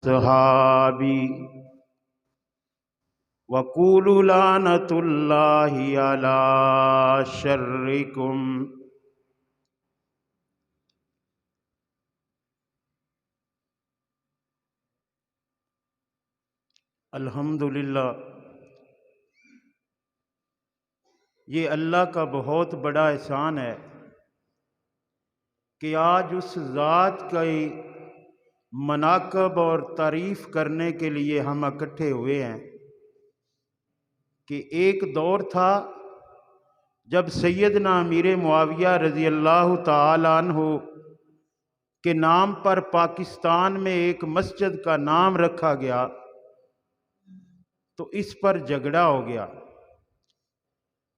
صحابی وقولوا لعنۃ اللہ علی شرکم۔ الحمدللہ، یہ اللہ کا بہت بڑا احسان ہے کہ آج اس ذات کا مناقب اور تعریف کرنے کے لیے ہم اکٹھے ہوئے ہیں کہ ایک دور تھا جب سیدنا امیر معاویہ رضی اللہ تعالی عنہ کے نام پر پاکستان میں ایک مسجد کا نام رکھا گیا تو اس پر جھگڑا ہو گیا،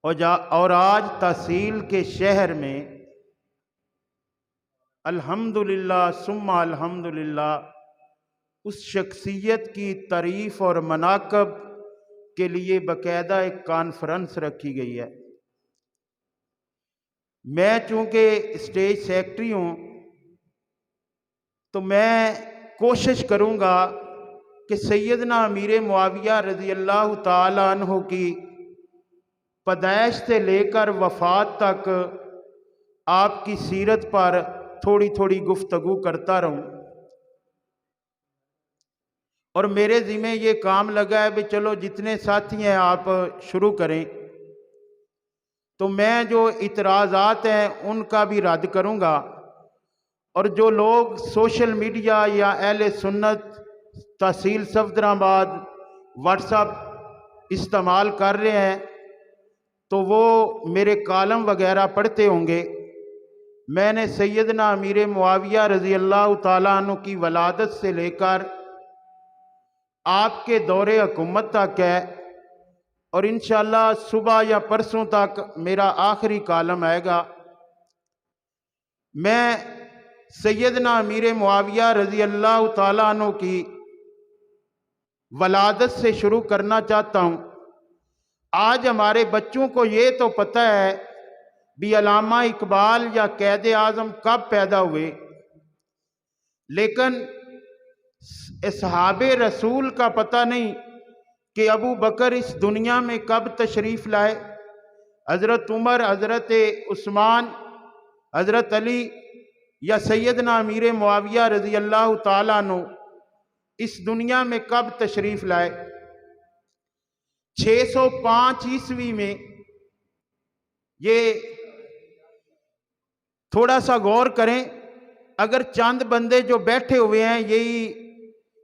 اور آج تحصیل کے شہر میں الحمدللہ ثم الحمدللہ اس شخصیت کی تعریف اور مناقب کے لیے باقاعدہ ایک کانفرنس رکھی گئی ہے۔ میں چونکہ اسٹیج سیکرٹری ہوں تو میں کوشش کروں گا کہ سیدنا امیر معاویہ رضی اللہ تعالی عنہ کی پیدائش سے لے کر وفات تک آپ کی سیرت پر تھوڑی تھوڑی گفتگو کرتا رہوں، اور میرے ذمہ یہ کام لگا ہے بھی چلو جتنے ساتھی ہیں آپ شروع کریں، تو میں جو اعتراضات ہیں ان کا بھی رد کروں گا، اور جو لوگ سوشل میڈیا یا اہل سنت تحصیل صفدرآباد واٹس ایپ استعمال کر رہے ہیں تو وہ میرے کالم وغیرہ پڑھتے ہوں گے۔ میں نے سیدنا امیر معاویہ رضی اللہ تعالیٰ عنہ کی ولادت سے لے کر آپ کے دور حکومت تک ہے، اور انشاءاللہ صبح یا پرسوں تک میرا آخری کالم آئے گا۔ میں سیدنا امیر معاویہ رضی اللہ تعالیٰ عنہ کی ولادت سے شروع کرنا چاہتا ہوں۔ آج ہمارے بچوں کو یہ تو پتہ ہے بھی علامہ اقبال یا قائد اعظم کب پیدا ہوئے، لیکن اصحاب رسول کا پتہ نہیں کہ ابو بکر اس دنیا میں کب تشریف لائے، حضرت عمر، حضرت عثمان، حضرت علی یا سیدنا امیر معاویہ رضی اللہ تعالیٰ عنہ اس دنیا میں کب تشریف لائے۔ 605 عیسوی میں، یہ تھوڑا سا غور کریں، اگر چند بندے جو بیٹھے ہوئے ہیں یہی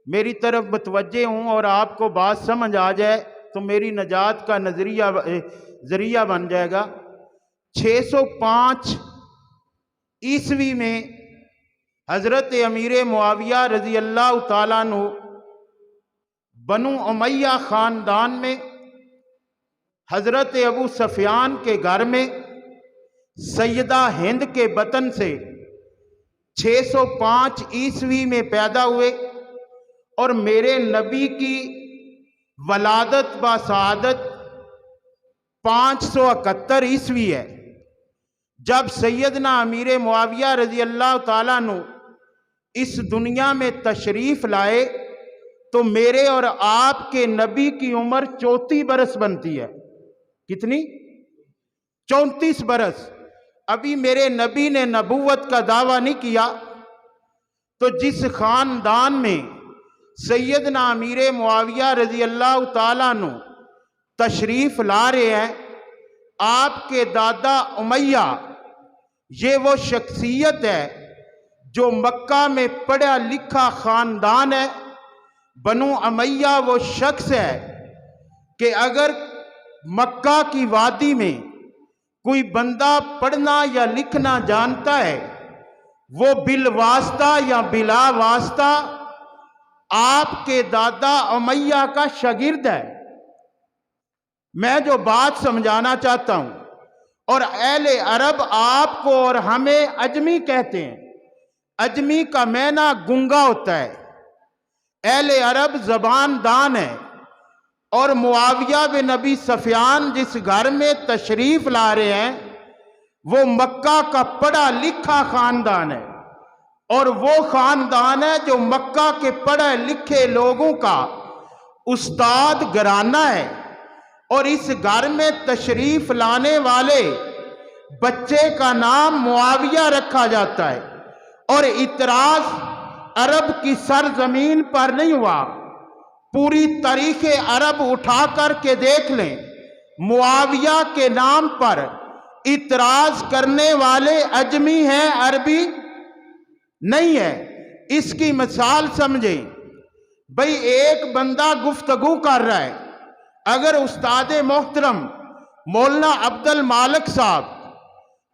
میری طرف متوجہ ہوں اور آپ کو بات سمجھ آ جائے تو میری نجات کا ذریعہ بن جائے گا۔ 605 عیسوی میں حضرت امیر معاویہ رضی اللہ تعالیٰ عنہ بنو امیہ خاندان میں حضرت ابو سفیان کے گھر میں سیدہ ہند کے بطن سے 605 عیسوی میں پیدا ہوئے، اور میرے نبی کی ولادت بسعادت 571 عیسوی ہے، جب سیدنا امیر معاویہ رضی اللہ تعالیٰ عنہ اس دنیا میں تشریف لائے تو میرے اور آپ کے نبی کی عمر 34 برس بنتی ہے۔ کتنی؟ 34 برس۔ ابھی میرے نبی نے نبوت کا دعویٰ نہیں کیا، تو جس خاندان میں سیدنا امیر معاویہ رضی اللہ تعالیٰ عنہ تشریف لا رہے ہیں، آپ کے دادا امیہ، یہ وہ شخصیت ہے جو مکہ میں پڑھا لکھا خاندان ہے۔ بنو امیہ وہ شخص ہے کہ اگر مکہ کی وادی میں کوئی بندہ پڑھنا یا لکھنا جانتا ہے، وہ بالواسطہ یا بلا واسطہ آپ کے دادا امیہ کا شاگرد ہے۔ میں جو بات سمجھانا چاہتا ہوں، اور اہل عرب آپ کو اور ہمیں اجمی کہتے ہیں، اجمی کا معنی گنگا ہوتا ہے، اہل عرب زبان دان ہے، اور معاویہ بن ابی سفیان جس گھر میں تشریف لا رہے ہیں وہ مکہ کا پڑھا لکھا خاندان ہے۔ اور وہ خاندان ہے جو مکہ کے پڑھے لکھے لوگوں کا استاد گھرانہ ہے، اور اس گھر میں تشریف لانے والے بچے کا نام معاویہ رکھا جاتا ہے۔ اور اعتراض عرب کی سرزمین پر نہیں ہوا، پوری تاریخ عرب اٹھا کر کے دیکھ لیں، معاویہ کے نام پر اعتراض کرنے والے اجمی ہیں، عربی نہیں ہے۔ اس کی مثال سمجھیں، بھئی ایک بندہ گفتگو کر رہا ہے، اگر استاد محترم مولانا عبد المالک صاحب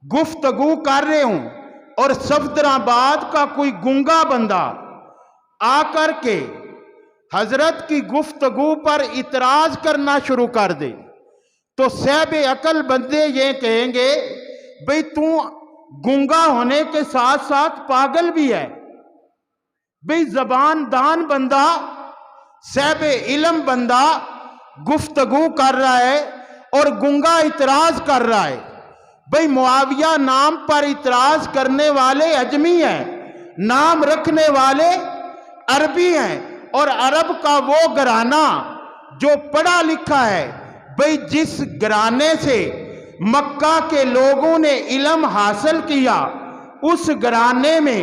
گفتگو کر رہے ہوں اور صفدرآباد کا کوئی گنگا بندہ آ کر کے حضرت کی گفتگو پر اعتراض کرنا شروع کر دے، تو صاحب عقل بندے یہ کہیں گے بھئی تو گنگا ہونے کے ساتھ ساتھ پاگل بھی ہے۔ بھئی زبان دان بندہ، صاحب علم بندہ گفتگو کر رہا ہے اور گنگا اعتراض کر رہا ہے۔ بھئی معاویہ نام پر اعتراض کرنے والے اجمی ہیں، نام رکھنے والے عربی ہیں، اور عرب کا وہ گھرانہ جو پڑھا لکھا ہے، بھئی جس گھرانے سے مکہ کے لوگوں نے علم حاصل کیا، اس گھرانے میں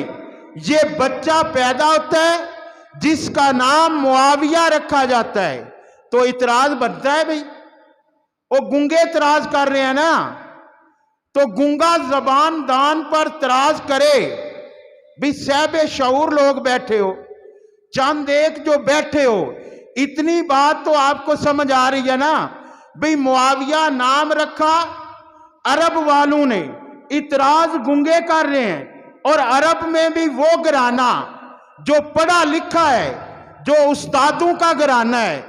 یہ بچہ پیدا ہوتا ہے جس کا نام معاویہ رکھا جاتا ہے، تو اعتراض بنتا ہے۔ بھئی وہ گنگے اعتراض کر رہے ہیں نا، تو گنگا زبان دان پر اعتراض کرے۔ بھی صاحب شعور لوگ بیٹھے ہو، چند ایک جو بیٹھے ہو، اتنی بات تو آپ کو سمجھ آ رہی ہے نا۔ بھی معاویہ نام رکھا عرب والوں نے، اعتراض گنگے کر رہے ہیں، اور عرب میں بھی وہ گھرانہ جو پڑھا لکھا ہے، جو استادوں کا گھرانہ ہے۔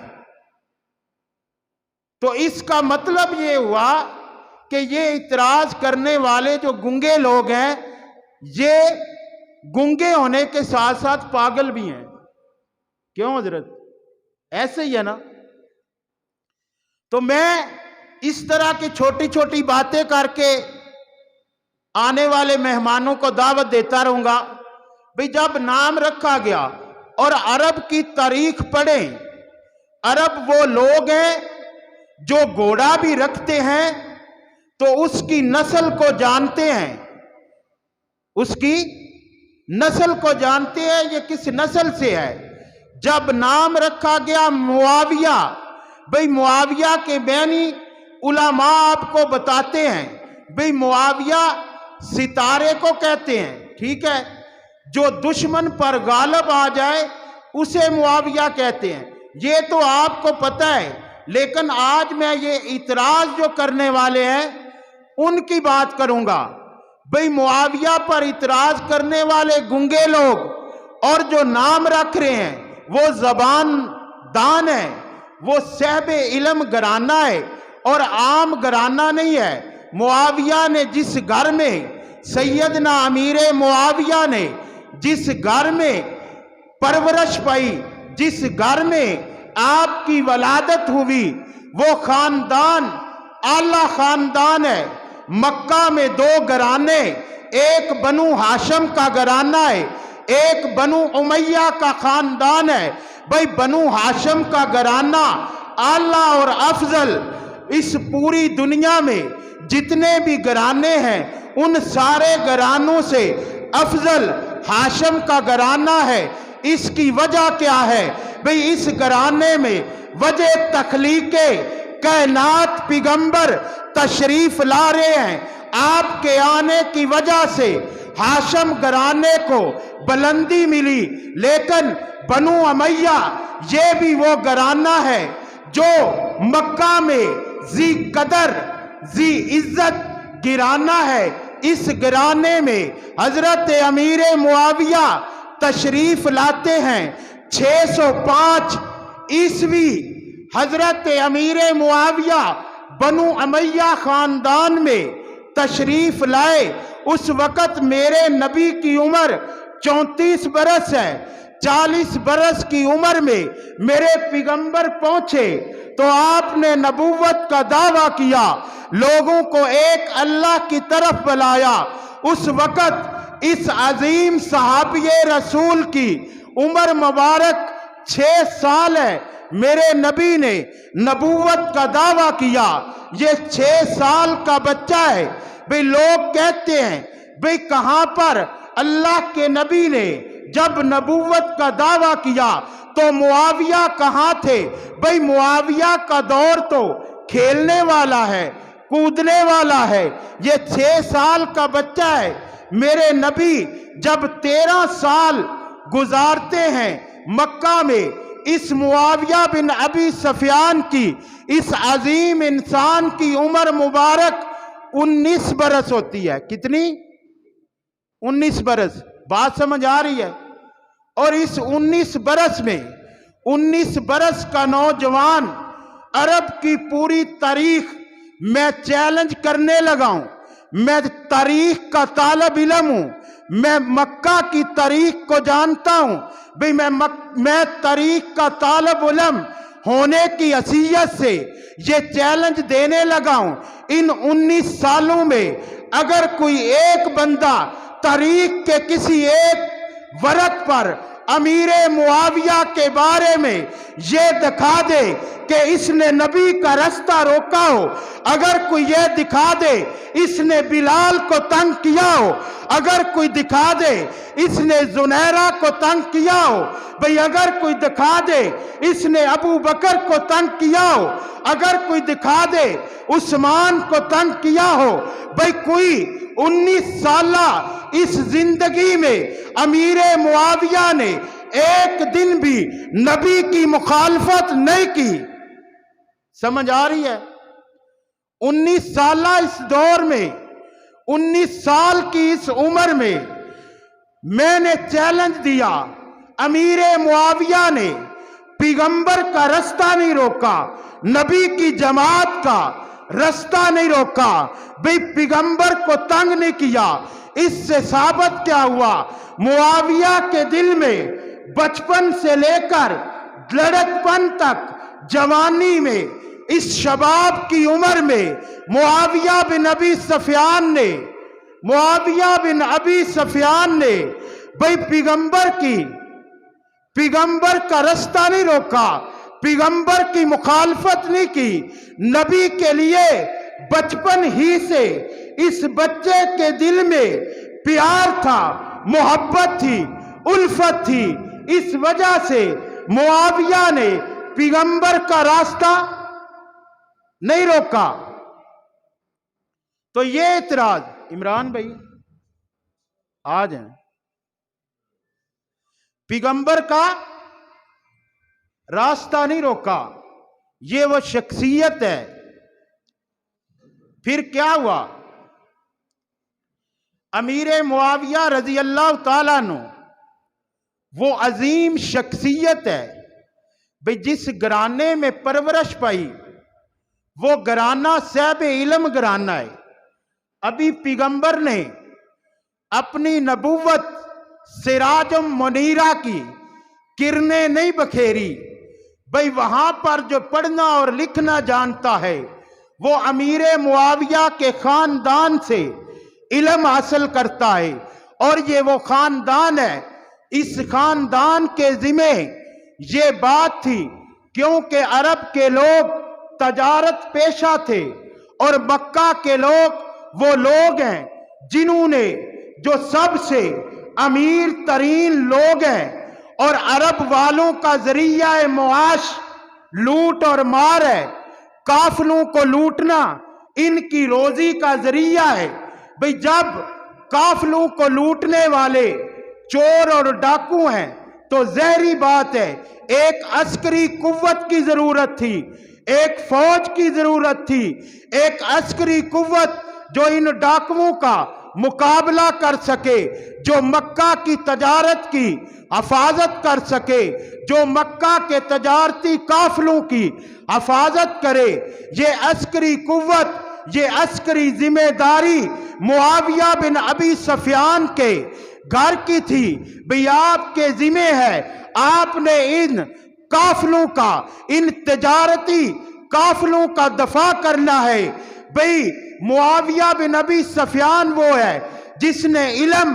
تو اس کا مطلب یہ ہوا کہ یہ اعتراض کرنے والے جو گنگے لوگ ہیں، یہ گنگے ہونے کے ساتھ ساتھ پاگل بھی ہیں۔ کیوں حضرت؟ ایسے ہی ہے نا۔ تو میں اس طرح کی چھوٹی چھوٹی باتیں کر کے آنے والے مہمانوں کو دعوت دیتا رہوں گا۔ بھئی جب نام رکھا گیا، اور عرب کی تاریخ پڑھیں، عرب وہ لوگ ہیں جو گھوڑا بھی رکھتے ہیں تو اس کی نسل کو جانتے ہیں، اس کی نسل کو جانتے ہیں، یہ کس نسل سے ہے۔ جب نام رکھا گیا معاویہ، بھئی معاویہ کے معنی علماء آپ کو بتاتے ہیں۔ بھئی معاویہ ستارے کو کہتے ہیں، ٹھیک ہے، جو دشمن پر غالب آ جائے اسے معاویہ کہتے ہیں، یہ تو آپ کو پتہ ہے۔ لیکن آج میں یہ اعتراض جو کرنے والے ہیں ان کی بات کروں گا۔ بھئی معاویہ پر اعتراض کرنے والے گنگے لوگ اور جو نام رکھ رہے ہیں وہ زبان دان ہے، وہ صاحب علم گھرانہ ہے، اور عام گھرانہ نہیں ہے۔ معاویہ نے جس گھر میں، سیدنا امیر معاویہ نے جس گھر میں پرورش پائی، جس گھر میں آپ کی ولادت ہوئی، وہ خاندان اعلیٰ خاندان ہے۔ مکہ میں دو گھرانے، ایک بنو ہاشم کا گھرانہ ہے، ایک بنو امیہ کا خاندان ہے۔ بھئی بنو ہاشم کا گھرانہ اعلیٰ اور افضل، اس پوری دنیا میں جتنے بھی گھرانے ہیں ان سارے گھرانوں سے افضل ہاشم کا گھرانہ ہے۔ اس کی وجہ کیا ہے؟ بھئی اس گھرانے میں وجہ تخلیق کائنات پیغمبر تشریف لا رہے ہیں۔ آپ کے آنے کی وجہ سے ہاشم گھرانے کو بلندی ملی، لیکن بنو امیہ یہ بھی وہ گھرانہ ہے جو مکہ میں ذی قدر ذی عزت گھرانہ ہے۔ اس گھرانے میں حضرت امیر معاویہ تشریف لاتے ہیں۔ 605 عیسوی حضرت امیر معاویہ بنو امیہ خاندان میں تشریف لائے۔ اس وقت میرے نبی کی عمر 34 برس ہے۔ 40 برس کی عمر میں میرے پیغمبر پہنچے تو آپ نے نبوت کا دعویٰ کیا، لوگوں کو ایک اللہ کی طرف بلایا۔ اس وقت اس عظیم صحابی رسول کی عمر مبارک 6 سال ہے، میرے نبی نے نبوت کا دعویٰ کیا، یہ 6 سال کا بچہ ہے۔ بھئی لوگ کہتے ہیں بھئی کہاں پر اللہ کے نبی نے جب نبوت کا دعویٰ کیا تو معاویہ کہاں تھے؟ بھئی معاویہ کا دور تو کھیلنے والا ہے، کودنے والا ہے، یہ 6 سال کا بچہ ہے۔ میرے نبی جب 13 سال گزارتے ہیں مکہ میں، اس معاویہ بن ابی سفیان کی، اس عظیم انسان کی عمر مبارک 19 برس ہوتی ہے۔ کتنی؟ 19 برس۔ بات سمجھ آ رہی ہے؟ اور اس 19 برس میں 19 برس کا نوجوان عرب کی پوری تاریخ میں چیلنج کرنے لگا ہوں، میں تاریخ کا طالب علم ہوں، میں مکہ کی تاریخ کو جانتا ہوں۔ بھئی میں تاریخ کا طالب علم ہونے کی حیثیت سے یہ چیلنج دینے لگا ہوں، ان 19 سالوں میں اگر کوئی ایک بندہ تاریخ کے کسی ایک ورق پر امیر معاویہ کے بارے میں یہ دکھا دے کہ اس نے نبی کا رستہ روکا ہو، اگر کوئی یہ دکھا دے اس نے بلال کو تنگ کیا ہو، اگر کوئی دکھا دے اس نے زنیرہ کو تنگ کیا ہو، بھئی اگر کوئی دکھا دے اس نے ابو بکر کو تنگ کیا ہو، اگر کوئی دکھا دے عثمان کو تنگ کیا ہو، بھئی کوئی 19 سالہ اس زندگی میں امیر معاویہ نے ایک دن بھی نبی کی مخالفت نہیں کی۔ سمجھ آ رہی ہے؟ 19 سالہ اس دور میں، 19 سال کی اس عمر میں نے چیلنج دیا، امیر معاویہ نے پیغمبر کا رستہ نہیں روکا، نبی کی جماعت کا رستہ نہیں روکا، بھئی پیغمبر کو تنگ نہیں کیا۔ اس سے ثابت کیا ہوا؟ معاویہ کے دل میں بچپن سے لے کر لڑکپن تک، جوانی میں، اس شباب کی عمر میں معاویہ بن ابی سفیان نے بھئی پیغمبر کا رستہ نہیں روکا، پیغمبر کی مخالفت نہیں کی۔ نبی کے لیے بچپن ہی سے اس بچے کے دل میں پیار تھا، محبت تھی، الفت تھی، اس وجہ سے معاویہ نے پیغمبر کا راستہ نہیں روکا۔ تو یہ اعتراض، عمران بھائی آ جائیں، پیغمبر کا راستہ نہیں روکا، یہ وہ شخصیت ہے۔ پھر کیا ہوا؟ امیر معاویہ رضی اللہ تعالیٰ عنہ وہ عظیم شخصیت ہے، بھئی جس گھرانے میں پرورش پائی وہ گھرانہ صاحب علم گھرانہ ہے۔ ابھی پیغمبر نے اپنی نبوت سراج منیرہ کی کرنیں نہیں بکھیری، بھئی وہاں پر جو پڑھنا اور لکھنا جانتا ہے وہ امیر معاویہ کے خاندان سے علم حاصل کرتا ہے، اور یہ وہ خاندان ہے، اس خاندان کے ذمہ یہ بات تھی کیونکہ عرب کے لوگ تجارت پیشہ تھے، اور مکہ کے لوگ وہ لوگ ہیں جنہوں نے جو سب سے امیر ترین لوگ ہیں، اور عرب والوں کا ذریعہ معاش لوٹ اور مار ہے، قافلوں کو لوٹنا ان کی روزی کا ذریعہ ہے۔ بھئی جب قافلوں کو لوٹنے والے چور اور ڈاکو ہیں تو ظاہری بات ہے ایک عسکری قوت کی ضرورت تھی، ایک فوج کی ضرورت تھی، ایک عسکری قوت جو ان ڈاکوؤں کا مقابلہ کر سکے، جو مکہ کی تجارت کی حفاظت کر سکے، جو مکہ کے تجارتی قافلوں کی حفاظت کرے۔ یہ عسکری قوت، یہ عسکری ذمہ داری معاویہ بن ابی سفیان کے گھر کی تھی۔ بھئی آپ کے ذمہ ہے، آپ نے ان قافلوں کا، ان تجارتی قافلوں کا دفاع کرنا ہے۔ بھئی معاویہ بن ابی سفیان وہ ہے جس نے علم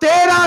13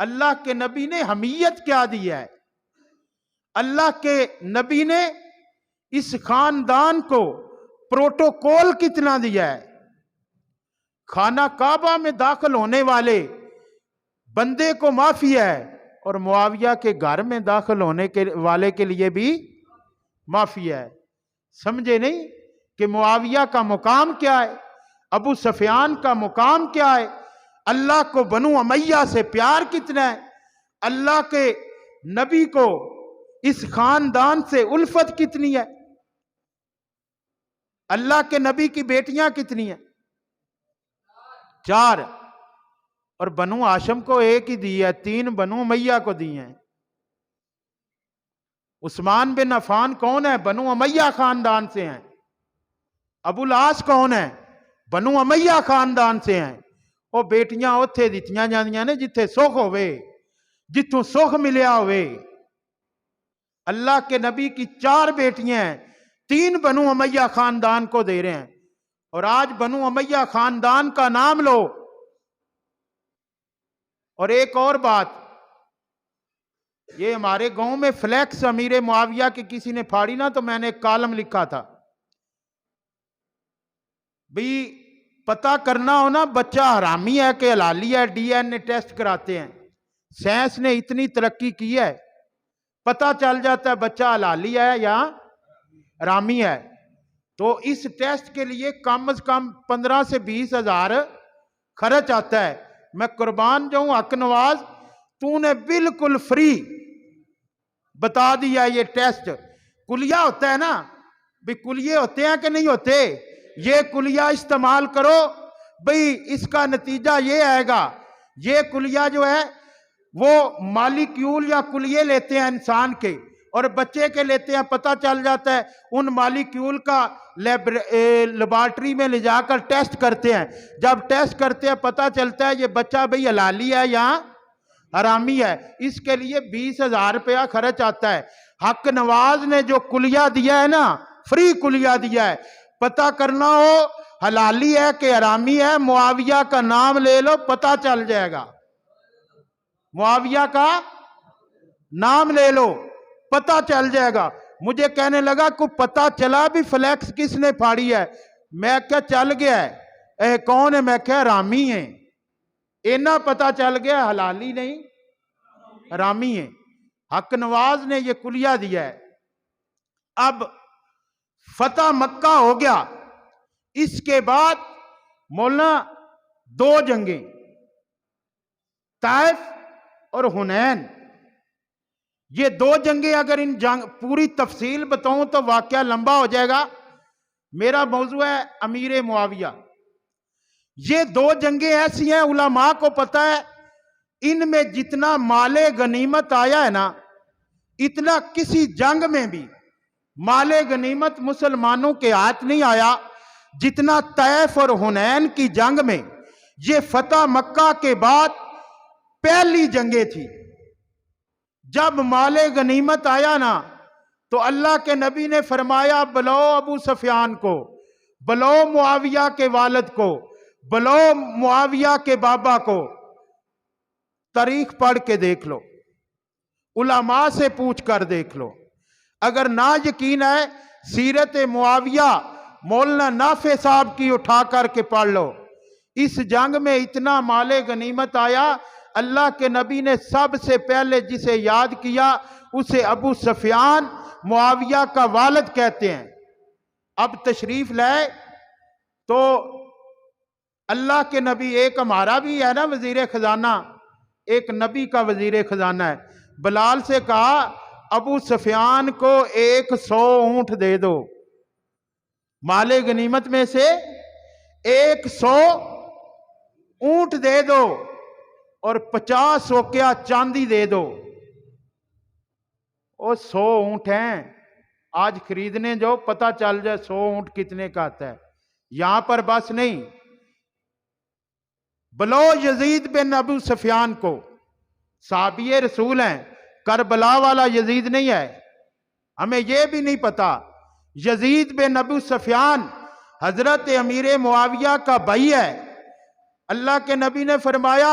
اللہ کے نبی نے حمیت کیا دی ہے، اللہ کے نبی نے اس خاندان کو پروٹوکول کتنا دیا ہے۔ خانہ کعبہ میں داخل ہونے والے بندے کو معافی ہے، اور معاویہ کے گھر میں داخل ہونے والے کے لیے بھی معافی ہے۔ سمجھے نہیں کہ معاویہ کا مقام کیا ہے، ابو سفیان کا مقام کیا ہے، اللہ کو بنو امیہ سے پیار کتنا ہے، اللہ کے نبی کو اس خاندان سے الفت کتنی ہے۔ اللہ کے نبی کی بیٹیاں کتنی ہیں؟ 4، اور بنو ہاشم کو ایک ہی دی ہے، 3 بنو امیہ کو دی ہیں۔ عثمان بن عفان کون ہے؟ بنو امیہ خاندان سے ہیں۔ ابو العاص کون ہے؟ بنو امیہ خاندان سے ہیں۔ وہ بیٹیاں اتھے دتیاں جاندیاں نے جتھے سکھ ہوئے، جتھوں سکھ ملیا ہوئے۔ اللہ کے نبی کی 4 بیٹیاں ہیں، 3 بنو امیہ خاندان کو دے رہے ہیں، اور آج بنو امیہ خاندان کا نام لو۔ اور ایک اور بات، یہ ہمارے گاؤں میں فلیکس امیر معاویہ کی کسی نے پھاڑی نا، تو میں نے ایک کالم لکھا تھا بھی پتہ کرنا ہو نا بچہ حرامی ہے کہ حلالی ہے، ڈی این اے ٹیسٹ کراتے ہیں۔ سائنس نے اتنی ترقی کی ہے، پتہ چل جاتا ہے بچہ حلالی ہے یا حرامی ہے۔ تو اس ٹیسٹ کے لیے کم از کم 15 سے 20 ہزار خرچ آتا ہے۔ میں قربان جاؤں حق نواز، تو نے بالکل فری بتا دیا یہ ٹیسٹ۔ کلیہ ہوتا ہے نا، بھی کلیے ہوتے ہیں کہ نہیں ہوتے، یہ کلیہ استعمال کرو بھئی، اس کا نتیجہ یہ آئے گا۔ یہ کلیہ جو ہے وہ مالیکیول یا کلیے لیتے ہیں انسان کے، اور بچے کے لیتے ہیں، پتہ چل جاتا ہے ان مالیکیول کا لیبارٹری میں لے جا کر ٹیسٹ کرتے ہیں۔ جب ٹیسٹ کرتے ہیں پتہ چلتا ہے یہ بچہ بھئی حلالی ہے یا حرامی ہے۔ اس کے لیے 20,000 روپیہ خرچ آتا ہے۔ حق نواز نے جو کلیہ دیا ہے نا، فری کلیہ دیا ہے، پتہ کرنا ہو حلالی ہے کہ حرامی ہے، معاویہ کا نام لے لو، پتہ چل جائے گا۔ معاویہ کا نام لے لو، پتہ چل جائے گا۔ مجھے کہنے لگا کو پتہ چلا بھی فلیکس کس نے پھاڑی ہے؟ میں کیا چل گیا ہے، کون ہے؟ میں کیا حرامی ہیں۔ اینا پتہ چل گیا، حلالی نہیں حرامی ہیں۔ حق نواز نے یہ کلیہ دیا ہے۔ اب فتح مکہ ہو گیا، اس کے بعد مولانا 2 جنگیں، طائف اور حنین۔ یہ 2 جنگیں اگر ان پوری تفصیل بتاؤں تو واقعہ لمبا ہو جائے گا۔ میرا موضوع ہے امیر معاویہ۔ یہ 2 جنگیں ایسی ہیں، علماء کو پتہ ہے ان میں جتنا مال غنیمت آیا ہے نا، اتنا کسی جنگ میں بھی مال غنیمت مسلمانوں کے ہاتھ نہیں آیا جتنا طائف اور حنین کی جنگ میں۔ یہ فتح مکہ کے بعد پہلی جنگیں تھی۔ جب مال غنیمت آیا نا تو اللہ کے نبی نے فرمایا بلاؤ ابو سفیان کو، بلاؤ معاویہ کے والد کو، بلاؤ معاویہ کے بابا کو۔ تاریخ پڑھ کے دیکھ لو، علماء سے پوچھ کر دیکھ لو۔ اگر نہ یقین ہے سیرت معاویہ مولانا نافع صاحب کی اٹھا کر کے پڑھ لو۔ اس جنگ میں اتنا مال غنیمت آیا، اللہ کے نبی نے سب سے پہلے جسے یاد کیا اسے ابو سفیان معاویہ کا والد کہتے ہیں۔ اب تشریف لائے تو اللہ کے نبی، ایک ہمارا بھی ہے نا وزیر خزانہ، ایک نبی کا وزیر خزانہ ہے، بلال سے کہا ابو سفیان کو 100 اونٹ دے دو، مال غنیمت میں سے 100 اونٹ دے دو اور 50 وقعہ چاندی دے دو۔ وہ 100 اونٹ ہیں، آج خریدنے جو پتہ چل جائے 100 اونٹ کتنے کا آتا ہے۔ یہاں پر بس نہیں، بلو یزید بن ابو سفیان کو، صحابی رسول ہیں، کربلا والا یزید نہیں ہے، ہمیں یہ بھی نہیں پتا۔ یزید بن ابو سفیان حضرت امیر معاویہ کا بھائی ہے۔ اللہ کے نبی نے فرمایا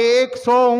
100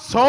100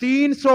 300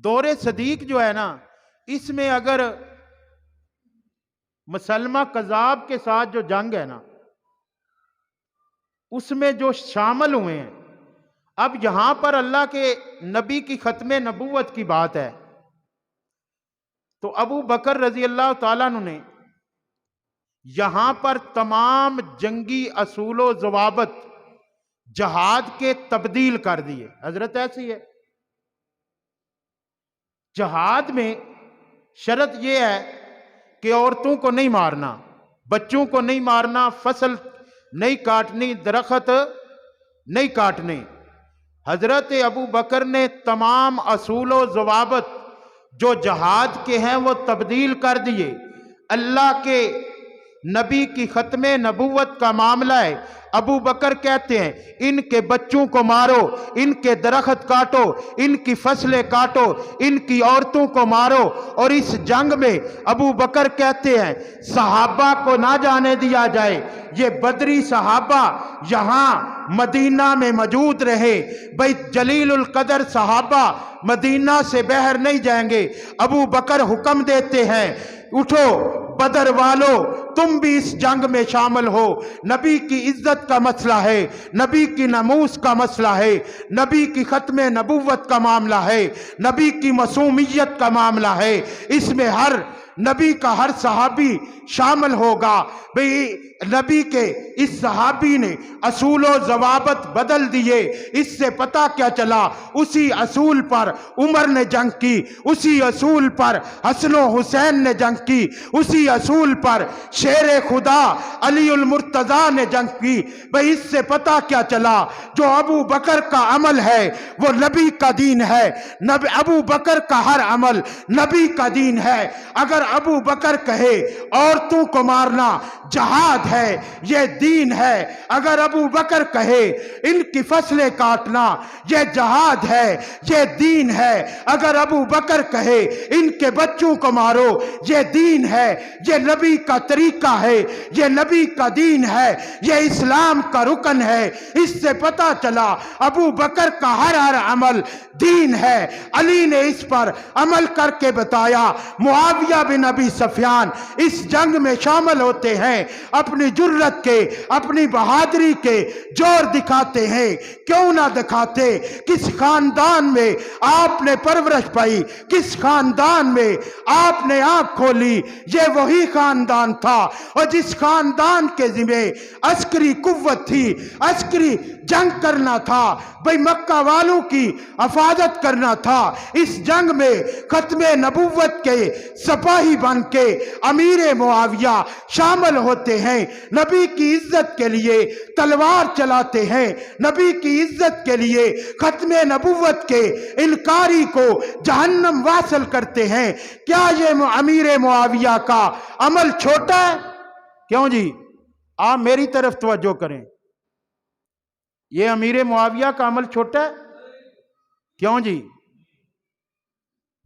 دور صدیق جو ہے نا، اس میں اگر مسلمہ کذاب کے ساتھ جو جنگ ہے نا، اس میں جو شامل ہوئے ہیں، اب یہاں پر اللہ کے نبی کی ختم نبوت کی بات ہے، تو ابو بکر رضی اللہ تعالیٰ عنہ نے یہاں پر تمام جنگی اصول و ضوابط جہاد کے تبدیل کر دیے۔ حضرت ایسی ہے، جہاد میں شرط یہ ہے کہ عورتوں کو نہیں مارنا، بچوں کو نہیں مارنا، فصل نہیں کاٹنی، درخت نہیں کاٹنے۔ حضرت ابو بکر نے تمام اصول و ضوابط جو جہاد کے ہیں وہ تبدیل کر دیے۔ اللہ کے نبی کی ختم نبوت کا معاملہ ہے، ابو بکر کہتے ہیں ان کے بچوں کو مارو، ان کے درخت کاٹو، ان کی فصلیں کاٹو، ان کی عورتوں کو مارو۔ اور اس جنگ میں ابو بکر کہتے ہیں صحابہ کو نہ جانے دیا جائے، یہ بدری صحابہ یہاں مدینہ میں موجود رہے، بھئی جلیل القدر صحابہ مدینہ سے باہر نہیں جائیں گے۔ ابو بکر حکم دیتے ہیں اٹھو بدر والو، تم بھی اس جنگ میں شامل ہو، نبی کی عزت کا مسئلہ ہے، نبی کی ناموس کا مسئلہ ہے، نبی کی ختم نبوت کا معاملہ ہے، نبی کی معصومیت کا معاملہ ہے، اس میں ہر نبی کا ہر صحابی شامل ہوگا۔ بھئی نبی کے اس صحابی نے اصول و ضوابط بدل دیے، اس سے پتہ کیا چلا اسی اصول پر عمر نے جنگ کی، اسی اصول پر حسن و حسین نے جنگ کی، اسی اصول پر شیر خدا علی المرتضیٰ نے جنگ کی۔ بھئی اس سے پتہ کیا چلا جو ابو بکر کا عمل ہے وہ نبی کا دین ہے، ابو بکر کا ہر عمل نبی کا دین ہے۔ اگر ابو بکر کہے عورتوں کو مارنا جہاد ہے، یہ دین ہے، اگر ابو بکر کہے ان کی فصلیں کاٹنا یہ جہاد ہے، یہ دین ہے، اگر ابو بکر کہے ان کے بچوں کو مارو یہ دین ہے، یہ نبی کا طریقہ ہے، یہ نبی کا دین ہے، یہ اسلام کا رکن ہے۔ اس سے پتہ چلا ابو بکر کا ہر عمل دین ہے۔ علی نے اس پر عمل کر کے بتایا۔ معاویہ بن ابی سفیان اس جنگ میں شامل ہوتے ہیں، اپنی جرت کے، اپنی بہادری کے جور دکھاتے ہیں، کیوں نہ دکھاتے؟ کس خاندان میں آپ نے پرورش پائی، کس خاندان میں آپ نے آنکھ کھولی، یہ وہی خاندان تھا، اور جس خاندان کے ذمہ عسکری قوت تھی، عسکری جنگ کرنا تھا، بھئی مکہ والوں کی حفاظت کرنا تھا۔ اس جنگ میں ختم نبوت کے سپاہی بن کے امیر معاویہ شامل ہوتے ہیں، نبی کی عزت کے لیے تلوار چلاتے ہیں، نبی کی عزت کے لیے ختم نبوت کے انکاری کو جہنم واصل کرتے ہیں۔ کیا یہ امیر معاویہ کا عمل چھوٹا ہے؟ کیوں جی؟ آپ میری طرف توجہ کریں، یہ امیر معاویہ کا عمل چھوٹا ہے؟ کیوں جی؟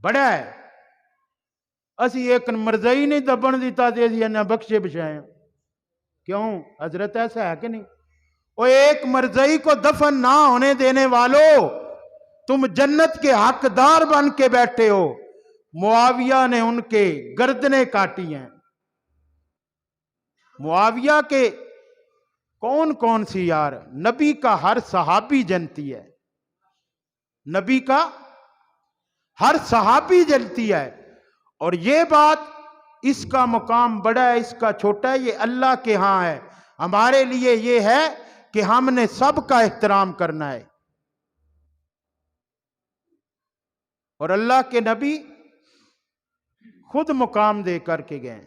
بڑا ہے۔ اسی ایک مرضی نہیں دبن دیتا تے اسی انہیں بخشے بچائیں، کیوں؟ حضرت ایسا ہے کہ نہیں؟ وہ ایک مرضی کو دفن نہ ہونے دینے والوں، تم جنت کے حقدار بن کے بیٹھے ہو۔ معاویہ نے ان کے گردنیں کاٹی ہیں۔ معاویہ کے کون کون سی یار؟ نبی کا ہر صحابی جنتی ہے، نبی کا ہر صحابی جنتی ہے۔ اور یہ بات اس کا مقام بڑا ہے، اس کا چھوٹا ہے، یہ اللہ کے ہاں ہے۔ ہمارے لیے یہ ہے کہ ہم نے سب کا احترام کرنا ہے، اور اللہ کے نبی خود مقام دے کر کے گئے۔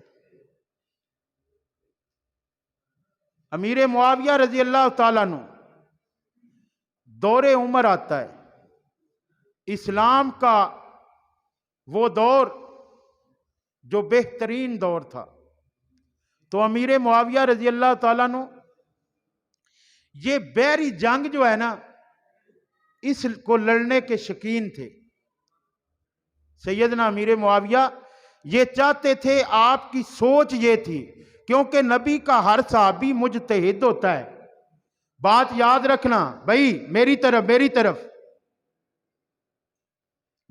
امیر معاویہ رضی اللہ تعالیٰ عنہ دور عمر آتا ہے، اسلام کا وہ دور جو بہترین دور تھا، تو امیر معاویہ رضی اللہ تعالیٰ عنہ یہ بحری جنگ جو ہے نا اس کو لڑنے کے شکین تھے۔ سیدنا امیر معاویہ یہ چاہتے تھے، آپ کی سوچ یہ تھی، کیونکہ نبی کا ہر صحابی مجتہد ہوتا ہے، بات یاد رکھنا بھائی، میری طرف